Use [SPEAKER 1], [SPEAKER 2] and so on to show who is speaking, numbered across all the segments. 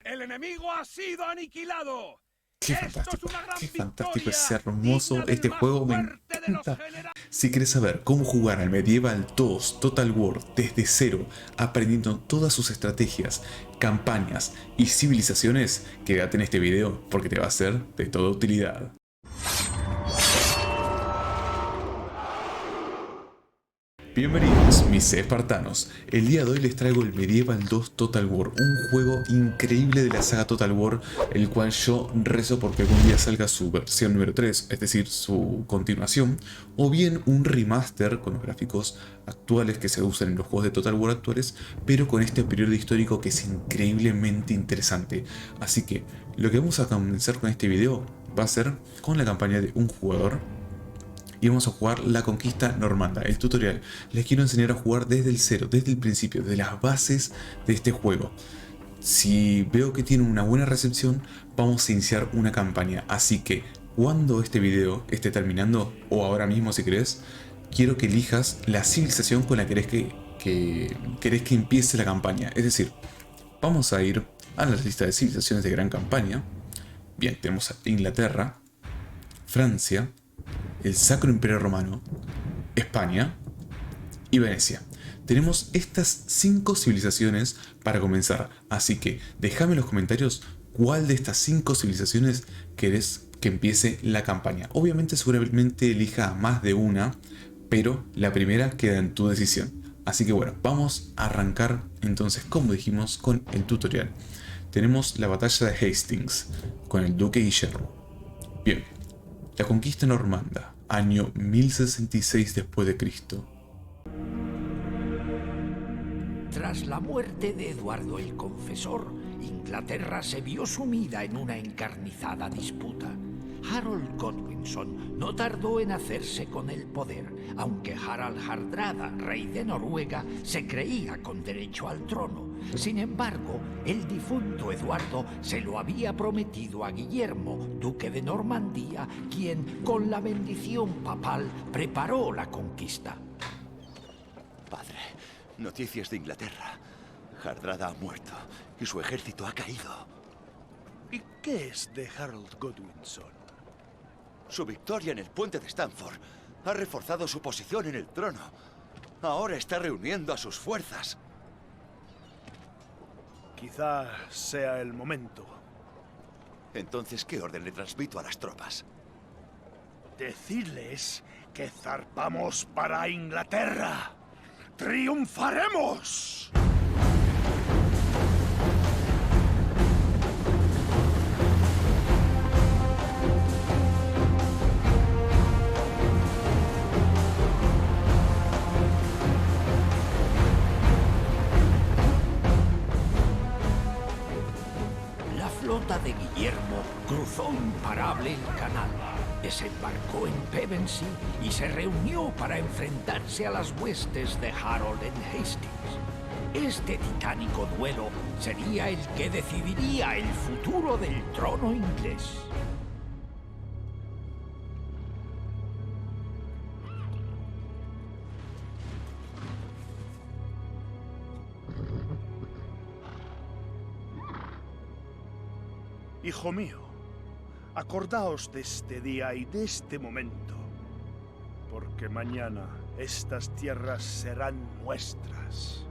[SPEAKER 1] ¡El enemigo ha sido aniquilado!
[SPEAKER 2] Qué
[SPEAKER 1] ¡Esto es
[SPEAKER 2] fantástico,
[SPEAKER 1] una gran
[SPEAKER 2] qué fantástico,
[SPEAKER 1] victoria!
[SPEAKER 2] es hermoso este
[SPEAKER 1] Más
[SPEAKER 2] juego, me
[SPEAKER 1] fuerte de los
[SPEAKER 2] encanta.
[SPEAKER 1] generales.
[SPEAKER 2] Si quieres saber cómo jugar al Medieval 2 Total War desde cero, aprendiendo todas sus estrategias, campañas y civilizaciones, quédate en este video porque te va a ser de toda utilidad. Bienvenidos, mis espartanos. El día de hoy les traigo el Medieval 2 Total War, un juego increíble de la saga Total War, el cual yo rezo porque algún día salga su versión número 3, es decir, su continuación, o bien un remaster con los gráficos actuales que se usan en los juegos de Total War actuales, pero con este periodo histórico que es increíblemente interesante. Así que lo que vamos a comenzar con este video va a ser con la campaña de un jugador y vamos a jugar la conquista normanda, el tutorial. Les quiero enseñar a jugar desde el cero, desde el principio, de las bases de este juego. Si veo que tiene una buena recepción, vamos a iniciar una campaña. Así que cuando este video esté terminando, o ahora mismo si querés, quiero que elijas la civilización con la que querés que empiece la campaña. Es decir, vamos a ir a la lista de civilizaciones de gran campaña. Bien, tenemos a Inglaterra, Francia, el Sacro Imperio Romano, España y Venecia. Tenemos estas 5 civilizaciones para comenzar, así que déjame en los comentarios cuál de estas 5 civilizaciones querés que empiece la campaña. Obviamente seguramente elija más de una, pero la primera queda en tu decisión. Así que bueno, vamos a arrancar entonces, como dijimos, con el tutorial. Tenemos la batalla de Hastings con el duque Guillermo. Bien, la conquista normanda, año 1066 después de Cristo.
[SPEAKER 3] Tras la muerte de Eduardo el Confesor, Inglaterra se vio sumida en una encarnizada disputa. Harold Godwinson no tardó en hacerse con el poder, aunque Harald Hardrada, rey de Noruega, se creía con derecho al trono. Sin embargo, el difunto Eduardo se lo había prometido a Guillermo, duque de Normandía, quien, con la bendición papal, preparó la conquista.
[SPEAKER 4] Padre, noticias de Inglaterra. Hardrada ha muerto y su ejército ha caído.
[SPEAKER 5] ¿Y qué es de Harold Godwinson?
[SPEAKER 4] Su victoria en el puente de Stamford ha reforzado su posición en el trono. Ahora está reuniendo a sus fuerzas.
[SPEAKER 5] Quizá sea el momento.
[SPEAKER 4] Entonces, ¿qué orden le transmito a las tropas?
[SPEAKER 5] Decirles que zarpamos para Inglaterra. ¡Triunfaremos!
[SPEAKER 3] La flota de Guillermo cruzó imparable el canal, desembarcó en Pevensey y se reunió para enfrentarse a las huestes de Harold en Hastings. Este titánico duelo sería el que decidiría el futuro del trono inglés.
[SPEAKER 5] Hijo mío, acordaos de este día y de este momento, porque mañana estas tierras serán nuestras.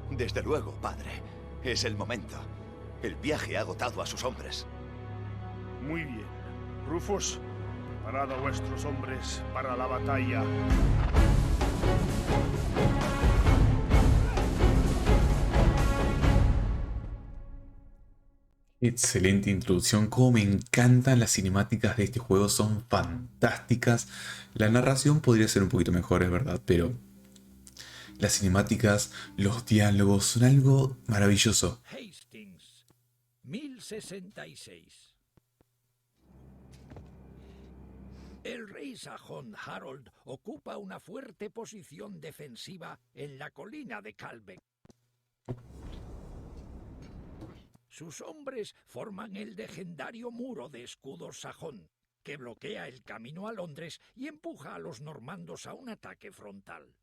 [SPEAKER 4] Desde luego, padre. Es el momento. El viaje ha agotado a sus hombres.
[SPEAKER 5] Muy bien. Rufus, preparad a vuestros hombres para la batalla.
[SPEAKER 2] Excelente introducción, como me encantan las cinemáticas de este juego, son fantásticas. La narración podría ser un poquito mejor, es verdad, pero las cinemáticas, los diálogos son algo maravilloso.
[SPEAKER 3] Hastings, 1066. El rey sajón Harold ocupa una fuerte posición defensiva en la colina de Calbeck. Sus hombres forman el legendario muro de escudos sajón, que bloquea el camino a Londres y empuja a los normandos a un ataque frontal.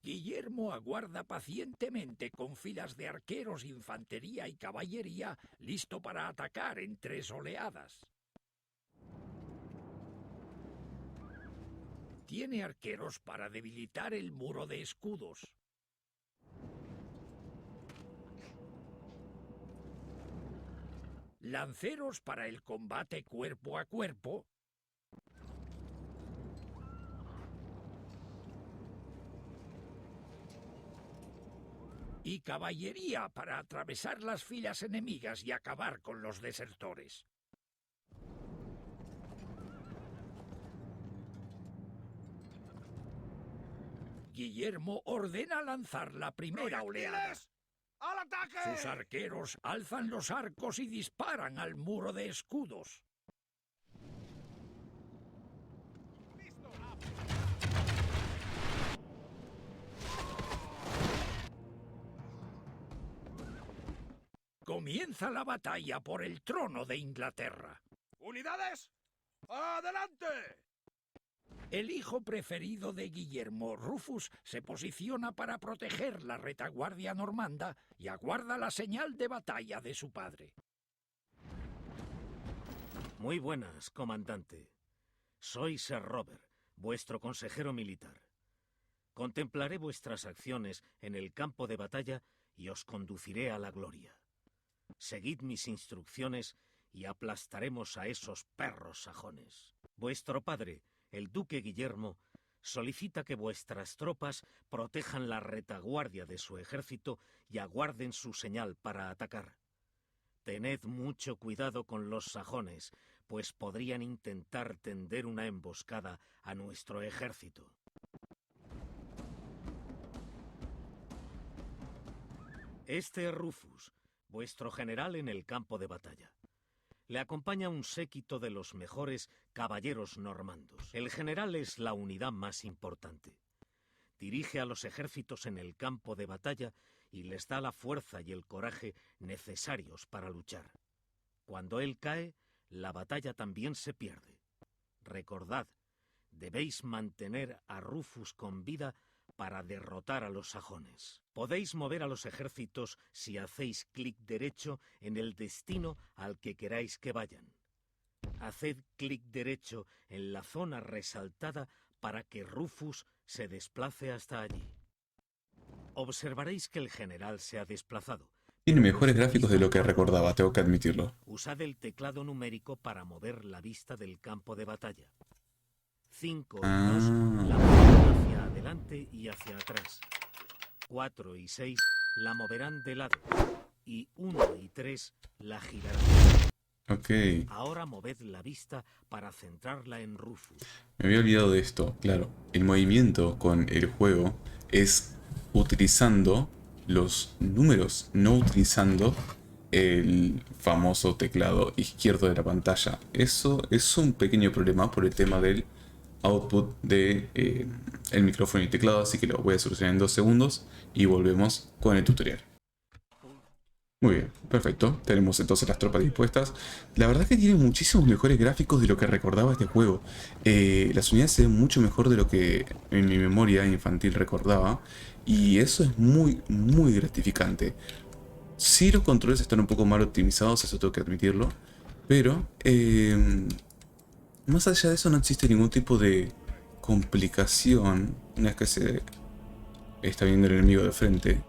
[SPEAKER 3] Guillermo aguarda pacientemente con filas de arqueros, infantería y caballería, listo para atacar en 3 oleadas. Tiene arqueros para debilitar el muro de escudos. Lanceros para el combate cuerpo a cuerpo. Y caballería para atravesar las filas enemigas y acabar con los desertores. Guillermo ordena lanzar la primera oleada.
[SPEAKER 1] ¡Al ataque!
[SPEAKER 3] Sus arqueros alzan los arcos y disparan al muro de escudos. Comienza la batalla por el trono de Inglaterra.
[SPEAKER 1] ¡Unidades! ¡Adelante!
[SPEAKER 3] El hijo preferido de Guillermo, Rufus, se posiciona para proteger la retaguardia normanda y aguarda la señal de batalla de su padre.
[SPEAKER 6] Muy buenas, comandante. Soy Sir Robert, vuestro consejero militar. Contemplaré vuestras acciones en el campo de batalla y os conduciré a la gloria. Seguid mis instrucciones y aplastaremos a esos perros sajones. Vuestro padre, el duque Guillermo, solicita que vuestras tropas protejan la retaguardia de su ejército y aguarden su señal para atacar. Tened mucho cuidado con los sajones, pues podrían intentar tender una emboscada a nuestro ejército. Este es Rufus, vuestro general en el campo de batalla. Le acompaña un séquito de los mejores caballeros normandos. El general es la unidad más importante. Dirige a los ejércitos en el campo de batalla y les da la fuerza y el coraje necesarios para luchar. Cuando él cae, la batalla también se pierde. Recordad, debéis mantener a Rufus con vida para derrotar a los sajones. Podéis mover a los ejércitos si hacéis clic derecho en el destino al que queráis que vayan. Haced clic derecho en la zona resaltada para que Rufus se desplace hasta allí. Observaréis que el general se ha desplazado.
[SPEAKER 2] Tiene mejores gráficos de lo que recordaba, tengo que admitirlo.
[SPEAKER 6] Usad el teclado numérico para mover la vista del campo de batalla. 5 y 2 la moverán hacia adelante y hacia atrás. 4 y 6 la moverán de lado. Y 1 y 3 la girarán.
[SPEAKER 2] Ok.
[SPEAKER 6] Ahora moved la vista para centrarla en Rufus.
[SPEAKER 2] Me había olvidado de esto, claro. El movimiento con el juego es utilizando los números, no utilizando el famoso teclado izquierdo de la pantalla. Eso es un pequeño problema por el tema del output de el micrófono y teclado, así que lo voy a solucionar en 2 segundos y volvemos con el tutorial. Muy bien, perfecto. Tenemos entonces las tropas dispuestas. La verdad que tiene muchísimos mejores gráficos de lo que recordaba este juego. Las unidades se ven mucho mejor de lo que en mi memoria infantil recordaba. Y eso es muy, muy gratificante. Sí, los controles están un poco mal optimizados, eso tengo que admitirlo. Pero, más allá de eso no existe ningún tipo de complicación una vez que se está viendo el enemigo de frente.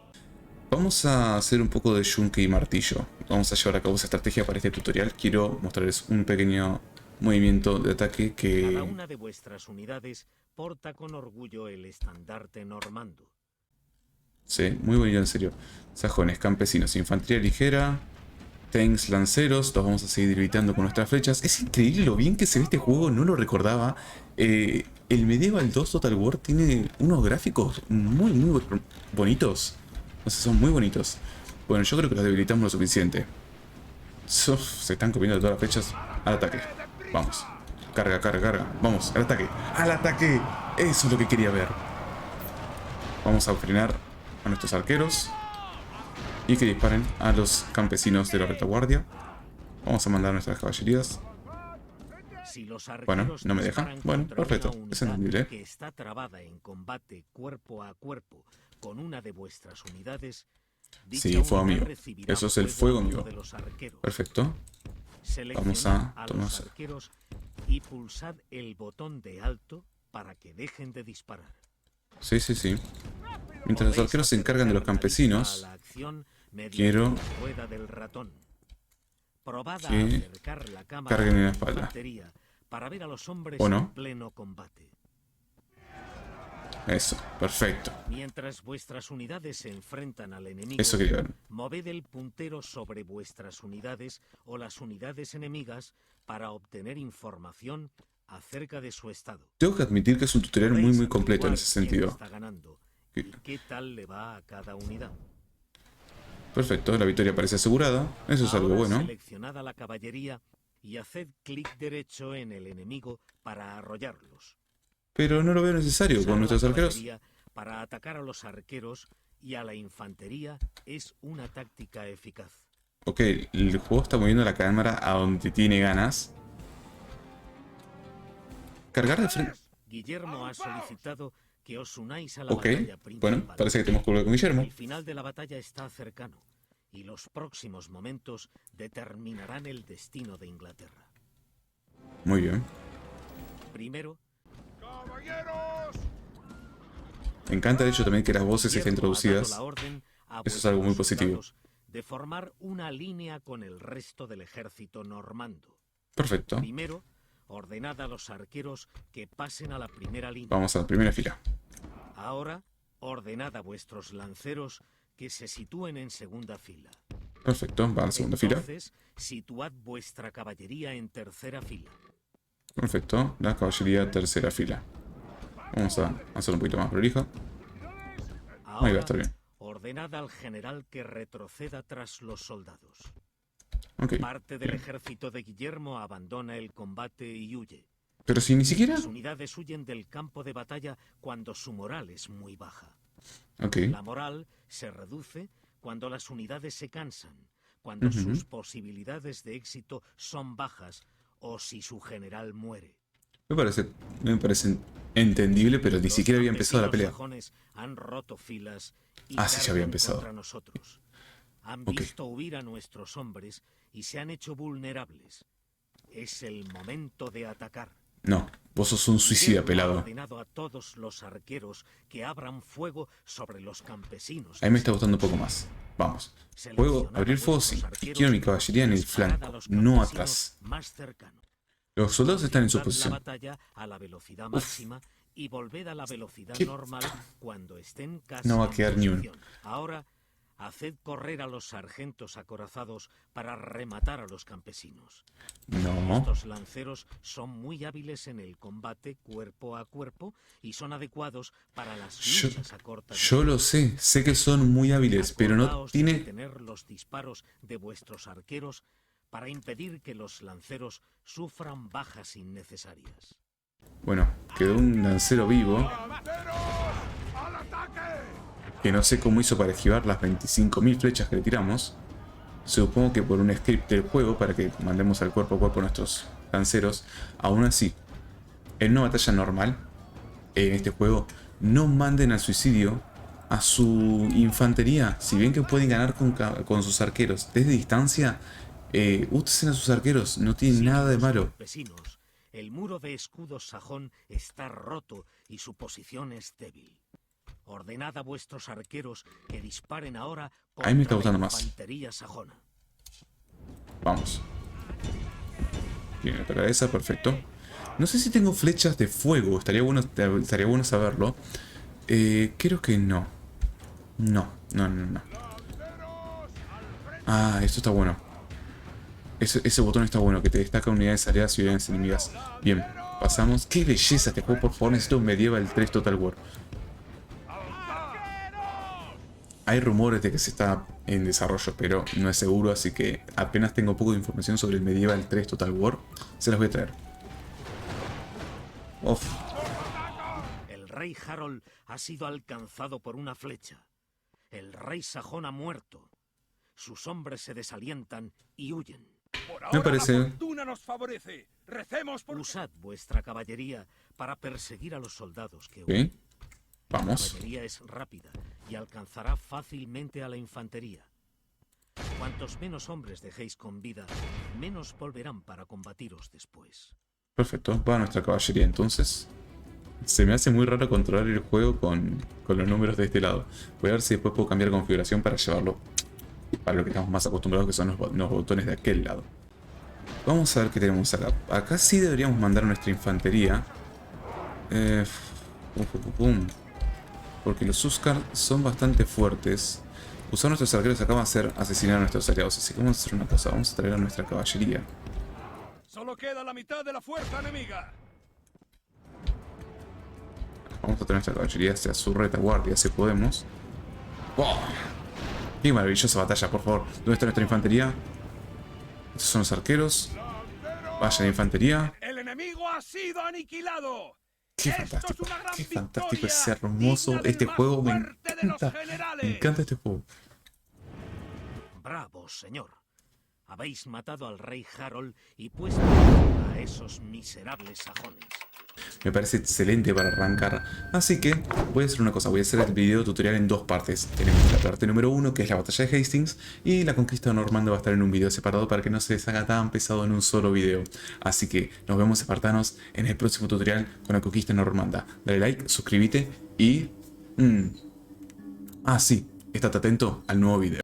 [SPEAKER 2] Vamos a hacer un poco de yunque y martillo. Vamos a llevar a cabo esa estrategia para este tutorial. Quiero mostrarles un pequeño movimiento de ataque que...
[SPEAKER 6] Cada una de vuestras unidades porta con orgullo el estandarte normando.
[SPEAKER 2] Sí, muy bonito en serio. Sajones, campesinos, infantería ligera, tanks, lanceros. Los vamos a seguir debilitando con nuestras flechas. Es increíble lo bien que se ve este juego, no lo recordaba. El Medieval 2 Total War tiene unos gráficos muy, muy bonitos. No sé, son muy bonitos. Bueno, yo creo que los debilitamos lo suficiente. Se están comiendo todas las flechas. Al ataque. Vamos. Carga, carga, carga. Vamos, al ataque. ¡Al ataque! Eso es lo que quería ver. Vamos a frenar a nuestros arqueros. Y que disparen a los campesinos de la retaguardia. Vamos a mandar nuestras caballerías.
[SPEAKER 6] Si los
[SPEAKER 2] Bueno,
[SPEAKER 6] arqueros
[SPEAKER 2] no me deja.
[SPEAKER 6] disparan
[SPEAKER 2] Bueno,
[SPEAKER 6] contra
[SPEAKER 2] perfecto.
[SPEAKER 6] una
[SPEAKER 2] Es
[SPEAKER 6] unidad
[SPEAKER 2] entendible.
[SPEAKER 6] que está trabada en combate cuerpo a cuerpo con una de vuestras unidades, dicha
[SPEAKER 2] Sí, fuego
[SPEAKER 6] unidad
[SPEAKER 2] amigo.
[SPEAKER 6] recibirá
[SPEAKER 2] Eso es el fuego
[SPEAKER 6] a uno
[SPEAKER 2] amigo.
[SPEAKER 6] de los arqueros.
[SPEAKER 2] Perfecto.
[SPEAKER 6] Seleccionad a
[SPEAKER 2] tomar-
[SPEAKER 6] los arqueros y pulsad el botón de alto para que dejen de disparar.
[SPEAKER 2] Sí, sí, sí. Mientras los
[SPEAKER 6] Podéis
[SPEAKER 2] arqueros se encargan de los
[SPEAKER 6] acercar la
[SPEAKER 2] campesinos,
[SPEAKER 6] vista a la acción mediante
[SPEAKER 2] quiero
[SPEAKER 6] la rueda del ratón. Probad a
[SPEAKER 2] que
[SPEAKER 6] acercar la cámara
[SPEAKER 2] carguen en la
[SPEAKER 6] a
[SPEAKER 2] espalda.
[SPEAKER 6] infantería para ver a los hombres
[SPEAKER 2] ¿O no?
[SPEAKER 6] en pleno combate.
[SPEAKER 2] Eso, perfecto.
[SPEAKER 6] Mientras vuestras unidades se enfrentan al enemigo,
[SPEAKER 2] Eso quería ver.
[SPEAKER 6] moved el puntero sobre vuestras unidades o las unidades enemigas para obtener información acerca de su estado.
[SPEAKER 2] Tengo que admitir que es un tutorial muy
[SPEAKER 6] Podéis
[SPEAKER 2] muy completo en
[SPEAKER 6] averiguar
[SPEAKER 2] ese
[SPEAKER 6] quién
[SPEAKER 2] sentido.
[SPEAKER 6] está ganando
[SPEAKER 2] Que-
[SPEAKER 6] y qué tal le va a cada unidad.
[SPEAKER 2] Perfecto, la victoria parece asegurada. Eso es algo
[SPEAKER 6] Ahora
[SPEAKER 2] bueno.
[SPEAKER 6] seleccionad a la caballería y haced clic derecho en el enemigo para arrollarlos.
[SPEAKER 2] Pero no lo veo necesario
[SPEAKER 6] Usar
[SPEAKER 2] con
[SPEAKER 6] la
[SPEAKER 2] nuestros arqueros.
[SPEAKER 6] caballería para atacar a los arqueros y a la infantería es una táctica eficaz.
[SPEAKER 2] Ok, el juego está moviendo la cámara a donde tiene ganas. Cargar de frente.
[SPEAKER 6] Guillermo ha solicitado que os unáis a la
[SPEAKER 2] Ok,
[SPEAKER 6] batalla principal.
[SPEAKER 2] bueno, parece que tenemos que volver con Guillermo.
[SPEAKER 6] El final de la batalla está cercano y los próximos momentos determinarán el destino de Inglaterra.
[SPEAKER 2] Muy bien.
[SPEAKER 6] Primero,
[SPEAKER 1] ¡Caballeros!
[SPEAKER 2] Me encanta el hecho también que las voces estén
[SPEAKER 6] Guillermo ha dado
[SPEAKER 2] traducidas.
[SPEAKER 6] la orden a
[SPEAKER 2] Eso es algo muy
[SPEAKER 6] vuestros
[SPEAKER 2] positivo.
[SPEAKER 6] soldados de formar una línea con el resto del ejército normando.
[SPEAKER 2] Perfecto.
[SPEAKER 6] Primero, ordenad a los arqueros que pasen a la primera línea.
[SPEAKER 2] Vamos a la primera fila.
[SPEAKER 6] Ahora, ordenad a vuestros lanceros que se sitúen en segunda fila.
[SPEAKER 2] Perfecto, va a la segunda fila.
[SPEAKER 6] Entonces, situad vuestra caballería en tercera fila.
[SPEAKER 2] Perfecto, la caballería tercera fila. Vamos a hacerlo un poquito más prolijo. Ahí va a
[SPEAKER 6] Ahora,
[SPEAKER 2] estar bien.
[SPEAKER 6] ordenad al general que retroceda tras los soldados.
[SPEAKER 2] Ok.
[SPEAKER 6] Parte del
[SPEAKER 2] bien.
[SPEAKER 6] ejército de Guillermo abandona el combate y huye.
[SPEAKER 2] Pero si ni siquiera...
[SPEAKER 6] Las unidades huyen del campo de batalla cuando su moral es muy baja.
[SPEAKER 2] Ok.
[SPEAKER 6] La moral se reduce cuando las unidades se cansan, cuando
[SPEAKER 2] Ujú.
[SPEAKER 6] sus posibilidades de éxito son bajas o si su general muere.
[SPEAKER 2] Me parece entendible, pero ni
[SPEAKER 6] Los
[SPEAKER 2] siquiera había empezado la
[SPEAKER 6] campesinos
[SPEAKER 2] pelea.
[SPEAKER 6] sajones han roto filas y
[SPEAKER 2] Ah, sí, ya había
[SPEAKER 6] cargan
[SPEAKER 2] empezado.
[SPEAKER 6] contra nosotros. Han
[SPEAKER 2] Ok.
[SPEAKER 6] visto huir a nuestros hombres y se han hecho vulnerables. Es el momento de atacar.
[SPEAKER 2] No, vos sos un suicida,
[SPEAKER 6] Guillermo ha
[SPEAKER 2] pelado.
[SPEAKER 6] ordenado a todos los arqueros que abran fuego sobre los campesinos.
[SPEAKER 2] Ahí me está gustando un poco más. Vamos. Juego, abrir fuego sí. Y quiero mi caballería en el flanco, no atrás.
[SPEAKER 6] Más cercanos.
[SPEAKER 2] Los soldados están en su
[SPEAKER 6] Llevad
[SPEAKER 2] posición.
[SPEAKER 6] la batalla a la velocidad máxima y volved a la velocidad
[SPEAKER 2] ¿Qué?
[SPEAKER 6] normal cuando estén casi
[SPEAKER 2] No va a
[SPEAKER 6] en
[SPEAKER 2] quedar ni uno.
[SPEAKER 6] posición. Ahora, haced correr a los sargentos acorazados para rematar a los campesinos.
[SPEAKER 2] No.
[SPEAKER 6] Estos lanceros son muy hábiles en el combate cuerpo a cuerpo y son adecuados para las
[SPEAKER 2] Yo-
[SPEAKER 6] luchas a corta
[SPEAKER 2] Yo lo sé que son muy hábiles, pero no
[SPEAKER 6] Acordaos de
[SPEAKER 2] tiene...
[SPEAKER 6] detener los disparos de vuestros arqueros para impedir que los lanceros sufran bajas innecesarias.
[SPEAKER 2] Bueno, quedó un lancero vivo,
[SPEAKER 1] ¡Lanceros! ¡Al ataque!
[SPEAKER 2] que no sé cómo hizo para esquivar las 25.000 flechas que le tiramos. Supongo que por un script del juego, para que mandemos al cuerpo a cuerpo a nuestros lanceros. Aún así, en una batalla normal, en este juego, no manden al suicidio a su infantería. Si bien que pueden ganar con sus arqueros desde distancia, úsen a sus arqueros, no tiene nada de malo.
[SPEAKER 6] Campesinos, el muro de escudos sajón está roto y su posición es débil. Ordenad a vuestros arqueros que disparen ahora
[SPEAKER 2] Ahí me está
[SPEAKER 6] contra la
[SPEAKER 2] gustando más.
[SPEAKER 6] infantería sajona.
[SPEAKER 2] Vamos. Bien, atacar esa, perfecto. No sé si tengo flechas de fuego, estaría bueno saberlo. Creo que no. No. Ah, esto está bueno. Ese botón está bueno, que te destaca unidades aliadas y unidades enemigas. Bien, pasamos. ¡Qué belleza este juego! Por favor, necesito un Medieval 3 Total War. Hay rumores de que se está en desarrollo, pero no es seguro, así que apenas tengo poco de información sobre el Medieval 3 Total War, se las voy a traer. Uf,
[SPEAKER 6] El rey Harold ha sido alcanzado por una flecha. El rey sajón ha muerto. Sus hombres se desalientan y huyen.
[SPEAKER 1] Por
[SPEAKER 2] Me
[SPEAKER 1] ahora
[SPEAKER 2] parece-
[SPEAKER 1] la fortuna nos favorece. Recemos por...
[SPEAKER 6] Usad vuestra caballería para perseguir a los soldados que
[SPEAKER 2] Ok.
[SPEAKER 6] huyen. La
[SPEAKER 2] Vamos.
[SPEAKER 6] caballería es rápida y alcanzará fácilmente a la infantería. Cuantos menos hombres dejéis con vida, menos volverán para combatiros después.
[SPEAKER 2] Perfecto. Va nuestra caballería entonces. Se me hace muy raro controlar el juego con los números de este lado. Voy a ver si después puedo cambiar configuración para llevarlo para lo que estamos más acostumbrados, que son los botones de aquel lado. Vamos a ver qué tenemos acá. Acá sí deberíamos mandar nuestra infantería. Porque los Uskar son bastante fuertes. Usar nuestros arqueros acá va a ser asesinar a nuestros aliados. Así que vamos a hacer una cosa. Vamos a traer a nuestra caballería.
[SPEAKER 1] Solo queda la mitad de la fuerza enemiga.
[SPEAKER 2] Vamos a traer nuestra caballería hacia su retaguardia si podemos. ¡Wow! ¡Qué maravillosa batalla, por favor! ¿Dónde está nuestra infantería? Estos son los arqueros. Vaya la infantería.
[SPEAKER 1] El enemigo ha sido aniquilado.
[SPEAKER 2] Qué
[SPEAKER 1] Esto es
[SPEAKER 2] fantástico,
[SPEAKER 1] una gran
[SPEAKER 2] qué fantástico,
[SPEAKER 1] victoria,
[SPEAKER 2] es hermoso
[SPEAKER 1] digna del
[SPEAKER 2] este
[SPEAKER 1] más
[SPEAKER 2] juego, me
[SPEAKER 1] fuerte de los
[SPEAKER 2] encanta,
[SPEAKER 1] generales.
[SPEAKER 2] me encanta este juego.
[SPEAKER 6] Bravo, señor. Habéis matado al rey Harold y puesto a esos miserables sajones.
[SPEAKER 2] Me parece excelente para arrancar, así que voy a hacer una cosa, voy a hacer el video tutorial en dos partes. Tenemos la parte número 1, que es la batalla de Hastings, y la conquista de Normanda va a estar en un video separado para que no se les haga tan pesado en un solo video. Así que nos vemos, espartanos, en el próximo tutorial con la conquista de Normanda. Dale like, suscríbete y... sí, estate atento al nuevo video.